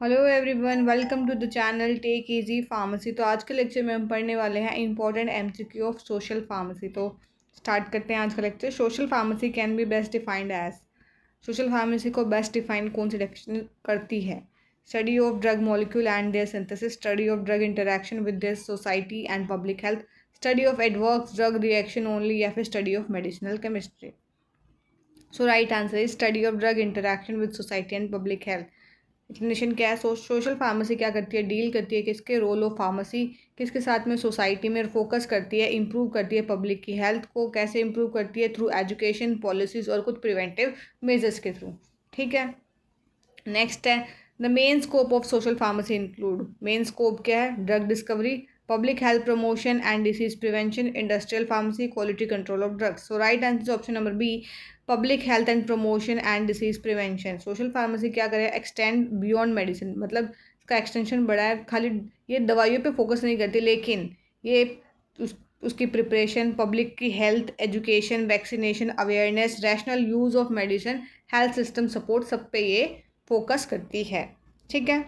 Hello everyone, welcome to the channel take easy pharmacy. तो आज के लेक्चर में हम पढ़ने वाले हैं important MCQ of social pharmacy. तो स्टार्ट करते हैं आज का lecture. Social pharmacy can be best defined as. Social pharmacy को बेस्ट डिफाइन कौन सी डेफिनेशन करती है? Study of drug molecule and their synthesis, study of drug interaction with their society and public health, study of adverse drug reaction only, या फिर study of medicinal chemistry. So right answer is study of drug interaction with society and public health. Explanation क्या है? Social pharmacy क्या करती है? Deal करती है किसके रोल ऑफ फार्मेसी किसके साथ में सोसाइटी में, फोकस करती है, इंप्रूव करती है पब्लिक की हेल्थ को। कैसे इंप्रूव करती है? थ्रू एजुकेशन, पॉलिसीज और कुछ प्रिवेंटिव मेजर्स के थ्रू। ठीक है, नेक्स्ट है the main scope of social pharmacy include. Main scope क्या है? Drug discovery, public health promotion and disease prevention, industrial pharmacy, quality control of drugs. So right answer option number B, public health and promotion and disease prevention. Social pharmacy क्या करे? Extend beyond medicine, मतलब इसका extension बड़ा है। खाली ये दवाइयों पे फोकस नहीं करती, लेकिन ये उसकी प्रिपरेशन, पब्लिक की health, education, vaccination, awareness, rational use of medicine, health system support, सब पे ये फोकस करती है। ठीक है,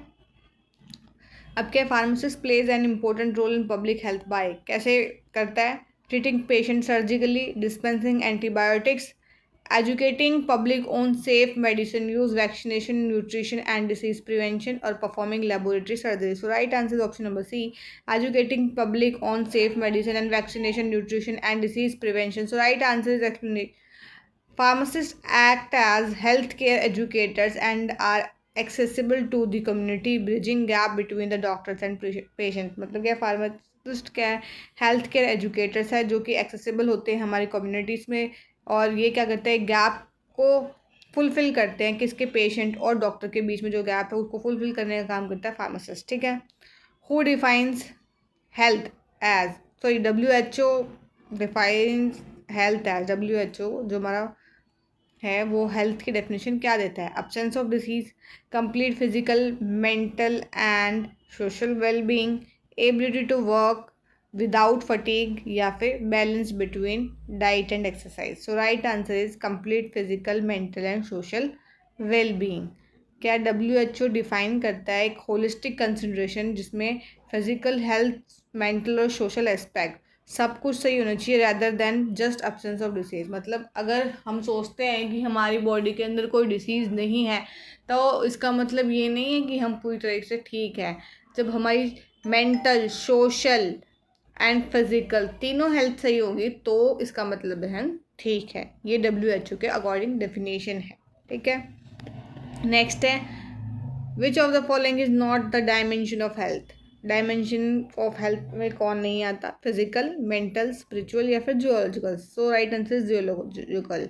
अब क्या? Pharmacist plays an important role in public health by. कैसे करता है? Treating patient surgically, dispensing antibiotics, educating public on safe medicine use, vaccination, nutrition and disease prevention, or performing laboratory surgery. So right answer is option number C, educating public on safe medicine and vaccination, nutrition and disease prevention. So right answer is pharmacists act as healthcare educators and are accessible to the community, bridging gap between the doctors and patients. मतलब क्या? Pharmacist क्या है? Health care educators है जो कि accessible होते हैं हमारी कम्युनिटीज़ में, और ये क्या करते हैं? गैप को फुलफिल करते हैं। किसके? पेशेंट और डॉक्टर के बीच में जो गैप है उसको फुलफिल करने का काम करता है फार्मासिस्ट। ठीक है, who defines health as? Sorry, WHO defines health as. WHO जो हमारा है वो हेल्थ की डेफिनेशन क्या देता है? Absence of disease, complete physical, mental and social wellbeing, ability to work without fatigue, या फिर balance between diet and exercise. So right answer is complete physical, mental and social wellbeing. क्या WHO define करता है? एक holistic consideration जिसमें physical health, mental और social aspect सब कुछ सही होना चाहिए, rather than just absence of disease. मतलब अगर हम सोचते हैं कि हमारी बॉडी के अंदर कोई डिसीज़ नहीं है, तो इसका मतलब ये नहीं है कि हम पूरी तरीके से ठीक है। जब हमारी मेंटल, सोशल एंड फिजिकल तीनों हेल्थ सही होगी तो इसका मतलब है हम ठीक है। ये WHO के अकॉर्डिंग डेफिनेशन है। ठीक है, नेक्स्ट है which of the following is not the dimension of health. Dimension of health में कौन नहीं आता? फिजिकल, मेंटल, स्पिरिचुअल, या फिर geological. So right answer is geological.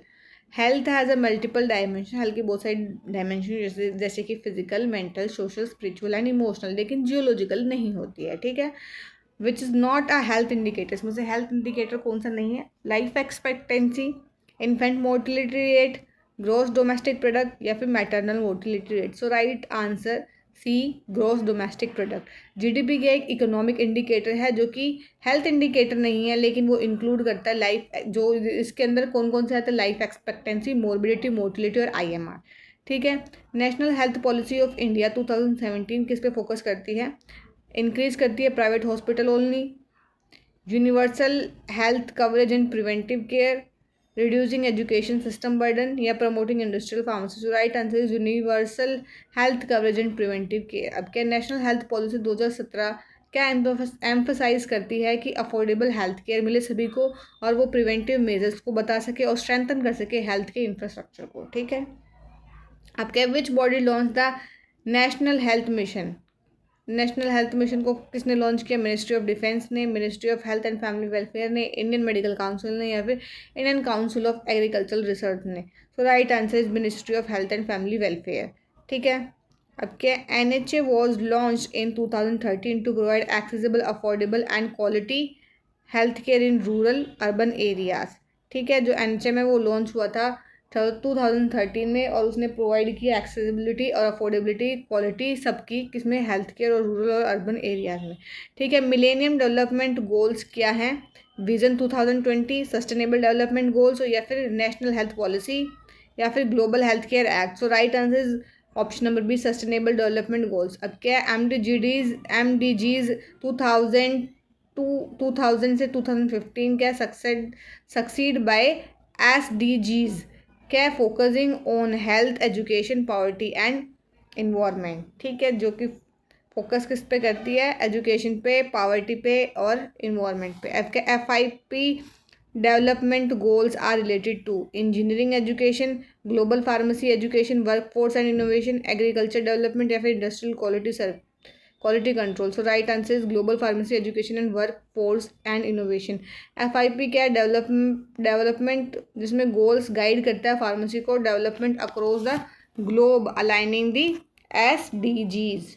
Health has a multiple dimension. Health की बहुत सारी डायमेंशन जैसे कि physical, mental, social, spiritual and emotional, लेकिन जियोलॉजिकल नहीं होती है। ठीक है, which is not a health indicator. इसमें से हेल्थ इंडिकेटर कौन सा नहीं है? Life expectancy, infant mortality rate, gross domestic product, या फिर maternal mortality rate. So right answer C, gross domestic product. GDP का एक इकोनॉमिक इंडिकेटर है जो कि हेल्थ इंडिकेटर नहीं है, लेकिन वो इंक्लूड करता है लाइफ, जो इसके अंदर कौन कौन से आता है? लाइफ एक्सपेक्टेंसी, मोर्बिडिटी, मोर्टिलिटी और IMR। ठीक है, national health policy of India 2017 किस पे फोकस करती है? इंक्रीज करती है private hospital only, universal health coverage and preventive care, reducing education system burden, या promoting industrial pharmacy. So right answer is universal health coverage and preventive care. अब क्या? National health policy 2017 क्या emphasise करती है? कि affordable health care मिले सभी को, और वो प्रिवेंटिव मेजर्स को बता सके और स्ट्रेंथन कर सके हेल्थ के इंफ्रास्ट्रक्चर को। ठीक है, अब क्या? Which body launch the national health mission. National health mission को किसने लॉन्च किया? मिनिस्ट्री ऑफ डिफेंस ने, ministry of health and family welfare ने, इंडियन मेडिकल काउंसिल ने, या फिर Indian council of agricultural research ने। So right answer is ministry of health and family welfare. ठीक है, अब क्या? NHA was launch in 2013 to provide accessible, affordable and quality health care in rural urban areas. ठीक है, जो NHA में वो लॉन्च हुआ था 2013 में, और उसने प्रोवाइड किया एक्सेसिबिलिटी और अफोर्डेबिलिटी, क्वालिटी सबकी, किसमें? हेल्थ केयर और रूरल और अर्बन एरियाज में। ठीक है, मिलेनियम डेवलपमेंट गोल्स क्या हैं? विजन 2020, सस्टेनेबल डेवलपमेंट गोल्स, या फिर नेशनल हेल्थ पॉलिसी, या फिर global health care act. So right answer is option number be sustainable development goals. अब क्या है, एम डी जीज 2000 से 2015 क्या सक्सीड बाय SDGs क्या है, focusing on health, education, poverty and environment. ठीक है, जो कि फोकस किस पे करती है, एजुकेशन पे, पॉवर्टी पे और इन्वायरमेंट पे। FIP development goals are related to engineering education, global pharmacy education, work force and innovation, agriculture development या फिर industrial quality control. So right answer is global pharmacy education and work force and innovation. FIP क्या है, development जिसमें goals guide करता है pharmacy को development across the globe aligning the SDGs।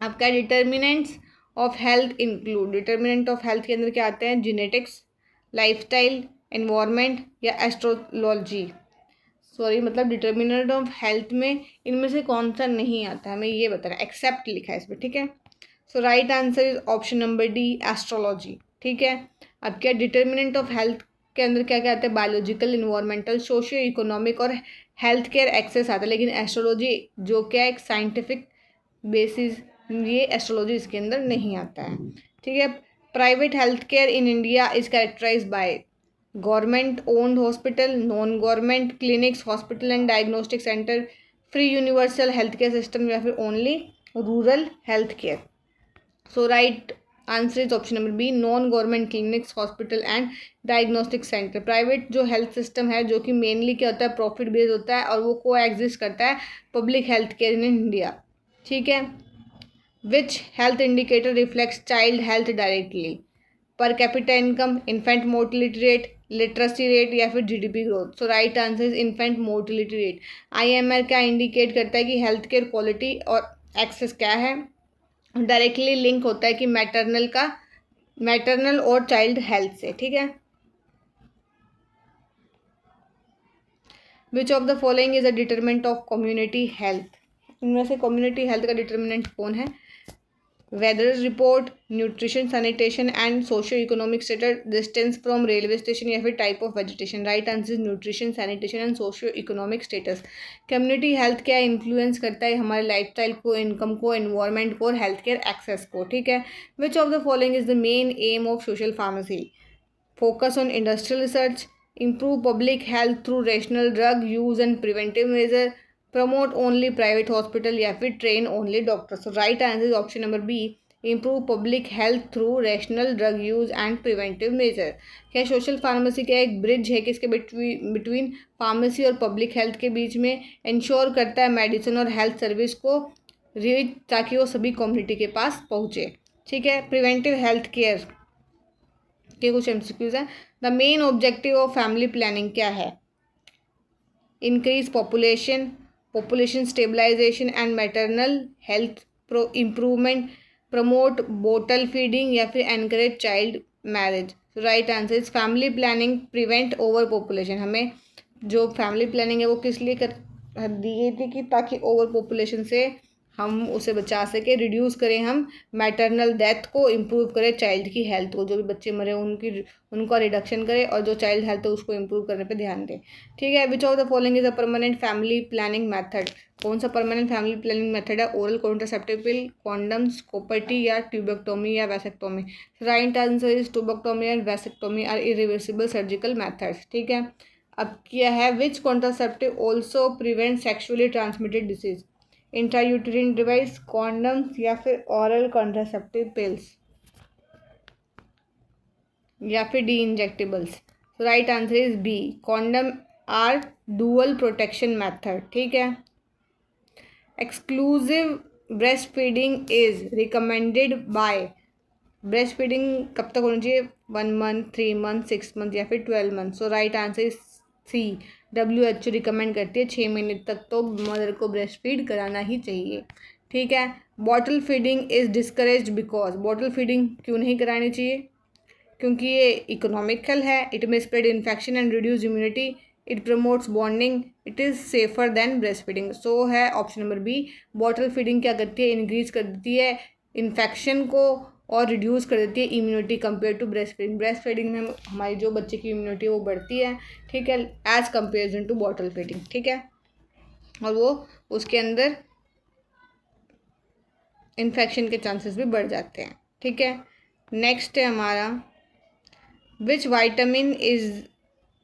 अब क्या determinants of health include, determinant of health के अंदर क्या आते हैं, जेनेटिक्स, लाइफस्टाइल, एनवायरनमेंट या एस्ट्रोलॉजी। सॉरी, मतलब डिटर्मिनेंट ऑफ हेल्थ में इनमें से कौन सा नहीं आता, हमें ये बताना, एक्सेप्ट लिखा है इसमें। ठीक है, so right answer is option number D astrology. ठीक है, अब क्या डिटर्मिनेंट ऑफ हेल्थ के अंदर क्या क्या आता है, बायोलॉजिकल, इन्वायरमेंटल, सोशियो इकोनॉमिक और हेल्थ केयर एक्सेस आता है, लेकिन एस्ट्रोलॉजी जो क्या एक साइंटिफिक बेसिस, ये एस्ट्रोलॉजी इसके अंदर नहीं आता है। ठीक है, private health care in India is characterise by government owned hospital, non government clinics, hospital and diagnostic centre, free universal health care system या फिर only rural health care. So right answer is option number B non government clinics, hospital and diagnostic centre. Private जो health system है जो कि mainly क्या होता है, profit based होता है और वो को एग्जिस्ट करता है public health care in India. ठीक है, which health indicator reflects child health directly, per capita income, infant mortality rate, literacy rate या फिर GDP growth. So right answer is infant mortality rate. IMR क्या indicate करता है कि health care quality और access क्या है, डायरेक्टली लिंक होता है कि मैटरनल और चाइल्ड हेल्थ से। ठीक है, which of the following is a determinant of community health, इनमें से कम्युनिटी हेल्थ का डिटरमिनेंट कौन है, weather report, nutrition, sanitation and socio economic status, distance from railway station या फिर type of vegetation. Right answer is nutrition, sanitation and socio economic status. Community health क्या influence करता है, हमारे लाइफस्टाइल को, इनकम को, एनवायरनमेंट को और हेल्थ केयर एक्सेस को। ठीक है, which of the following is the main M of social pharmacy, focus on industrial research, improve public health through rational drug use and preventive measure, promote only private hospital या फिर train only doctors। So right answer is option number B, improve public health through rational drug use and preventive measure। क्या social pharmacy क्या एक bridge है, किसके between pharmacy और public health के बीच में, इंश्योर करता है मेडिसिन और हेल्थ सर्विस को रीच ताकि वो सभी कम्युनिटी के पास पहुँचे। ठीक है, प्रिवेंटिव हेल्थ केयर के कुछ MCQs हैं। The main objective of family planning क्या है, increase population stabilisation and maternal health improvement, promote bottle feeding या फिर encourage child marriage. Right answer is family planning prevent over population. हमें जो family planning है वो किस लिए दी गई थी कि ताकि ओवर पॉपुलेशन से हम उसे बचा सके, रिड्यूस करें हम मैटरनल डेथ को, इम्प्रूव करें चाइल्ड की हेल्थ को, जो भी बच्चे मरे उनका रिडक्शन करें और जो चाइल्ड हेल्थ है उसको इम्प्रूव करने पे ध्यान दें। ठीक है, which of the following is a permanent family planning method, कौन सा परमानेंट फैमिली प्लानिंग मेथड है, oral contraceptive pill, condoms, copper T या ट्यूबेक्टोमी या vasectomy. Right answer is tubectomy and vasectomy are irreversible surgical methods. ठीक है, अब क्या है, which contraceptive also prevent sexually transmitted disease, intrauterine device, condoms या फिर ऑरल कॉन्ट्रासेप्टिव पिल्स या फिर D injectables. Right answer is B, condom are dual protection method. ठीक है, exclusive breast feeding is recommended by, breast feeding कब तक होनी चाहिए, 1 मंथ, 3 मंथ, 6 मंथ या फिर 12 month. So right answer is C, WHO recommend करती है 6 महीने तक तो मदर को ब्रेस्ट फीड कराना ही चाहिए। ठीक है, bottle feeding is discouraged because, bottle feeding क्यों नहीं करानी चाहिए, क्योंकि ये इकोनॉमिकल है, it may spread infection and reduce immunity, it promotes bonding, it is safer than breast feeding. So है option number B, bottle feeding क्या करती है, इंक्रीज कर देती है इन्फेक्शन को और रिड्यूस कर देती है immunity compare to breast feeding. Breast feeding में हमारी जो बच्चे की इम्यूनिटी है वो बढ़ती है। ठीक है, as comparison to bottle feeding. ठीक है, और वो उसके अंदर इन्फेक्शन के चांसेस भी बढ़ जाते हैं। ठीक है, नेक्स्ट है हमारा विच vitamin is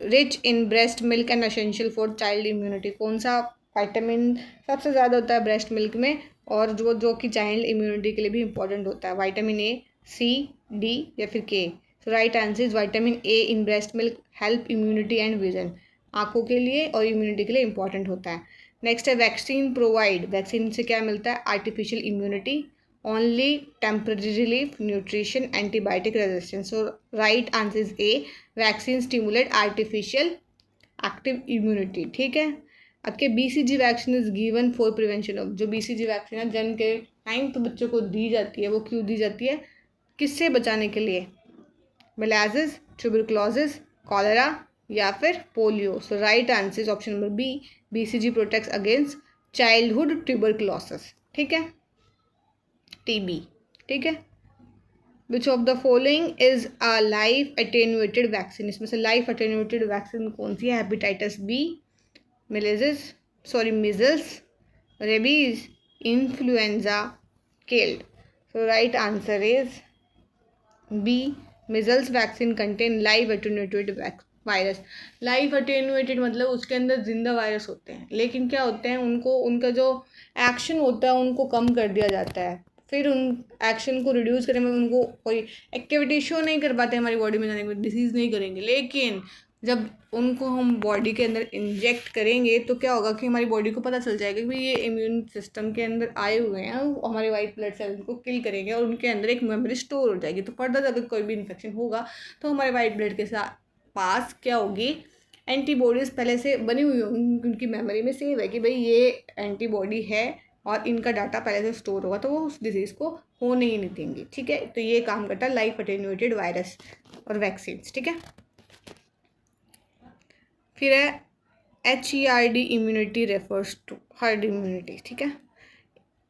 rich in breast milk and essential for child immunity. कौन सा वाइटामिन सबसे ज़्यादा होता है ब्रेस्ट मिल्क में और जो कि चाइल्ड इम्यूनिटी के लिए भी इंपॉर्टेंट होता है? विटामिन ए, सी, डी या फिर K? So right answer is vitamin A in breast milk help immunity and vision. आँखों के लिए और इम्यूनिटी के लिए इंपॉर्टेंट होता है। नेक्स्ट है वैक्सीन प्रोवाइड। वैक्सीन से क्या मिलता है? Artificial immunity, only temporary relief, nutrition, antibiotic resistance. So right answer is a, vaccine stimulate artificial active immunity. ठीक है, आपके BCG vaccine is given for prevention of. जो BCG वैक्सीन है जन्म के टाइम तो बच्चों को दी जाती है, वो क्यों दी जाती है? किससे बचाने के लिए? मेलाइसिस, ट्यूबरकुलोसिस, कॉलेरा या फिर polio. So right answer is option number B, BCG protects against childhood tuberculosis. ठीक है, TB। ठीक है, which of the following is a life attenuated vaccine. इसमें से लाइफ अटेन्यूएटेड वैक्सीन कौन सी है? Hepatitis B, measles, rabies, influenza, killed. So right answer is B, measles vaccine contain live attenuated virus. Live attenuated मतलब उसके अंदर जिंदा virus होते हैं, लेकिन क्या होते हैं उनको उनका जो एक्शन होता है उनको कम कर दिया जाता है। फिर उन एक्शन को रिड्यूस करने में उनको कोई एक्टिविटी शो नहीं कर पाते हमारी बॉडी में जाने में, डिसीज़ नहीं करेंगे। लेकिन जब उनको हम बॉडी के अंदर इंजेक्ट करेंगे तो क्या होगा कि हमारी बॉडी को पता चल जाएगा कि भाई ये इम्यून सिस्टम के अंदर आए हुए हैं, हमारे वाइट ब्लड सेल्स को किल करेंगे और उनके अंदर एक मेमोरी स्टोर हो जाएगी। तो फर्दर अगर कोई भी इन्फेक्शन होगा तो हमारे वाइट ब्लड के साथ पास क्या होगी? एंटीबॉडीज़ पहले से बनी हुई होंगी, उनकी मेमोरी में सेव है कि भाई ये एंटीबॉडी है और इनका डाटा पहले से स्टोर होगा, तो वो उस डिजीज़ को होने ही नहीं देंगी। ठीक है, तो ये काम करता है लाइफ अटेन्यूएटेड वायरस और वैक्सीन। ठीक है, फिर है HERD immunity refers to herd immunity. ठीक है,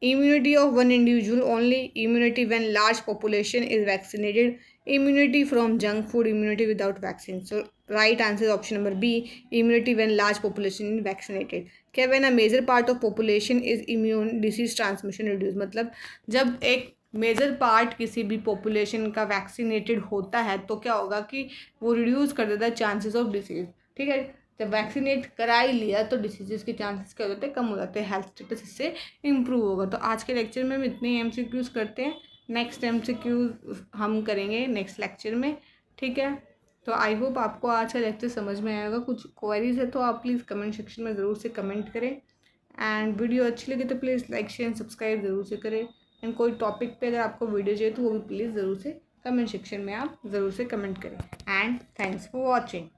immunity of one individual only, immunity when large population is vaccinated, immunity from junk food, immunity without vaccine. So right answer is option number B, immunity when large population is vaccinated. क्या when a major part of population is immune, disease transmission reduce। मतलब जब एक major part किसी भी population का vaccinated होता है तो क्या होगा कि वो रिड्यूस कर देता है चांसेस ऑफ डिसीज। ठीक है, जब वैक्सीनेट करा ही लिया तो डिसीजेस के चांसेस क्या होते हैं? कम हो जाते हैं, हेल्थ स्टेटस इससे इम्प्रूव होगा। तो आज के लेक्चर में हम इतने MCQs करते हैं, नेक्स्ट MCQ हम करेंगे नेक्स्ट लेक्चर में। ठीक है, तो आई होप आपको आज का लेक्चर समझ में आएगा। कुछ क्वेरीज है तो आप प्लीज़ कमेंट सेक्शन में ज़रूर से कमेंट करें, एंड वीडियो अच्छी लगे तो please like share and subscribe ज़रूर से करें। एंड कोई टॉपिक पे अगर आपको वीडियो चाहिए तो वो भी प्लीज़ ज़रूर से कमेंट सेक्शन में आप ज़रूर से कमेंट करें। And thanks for watching.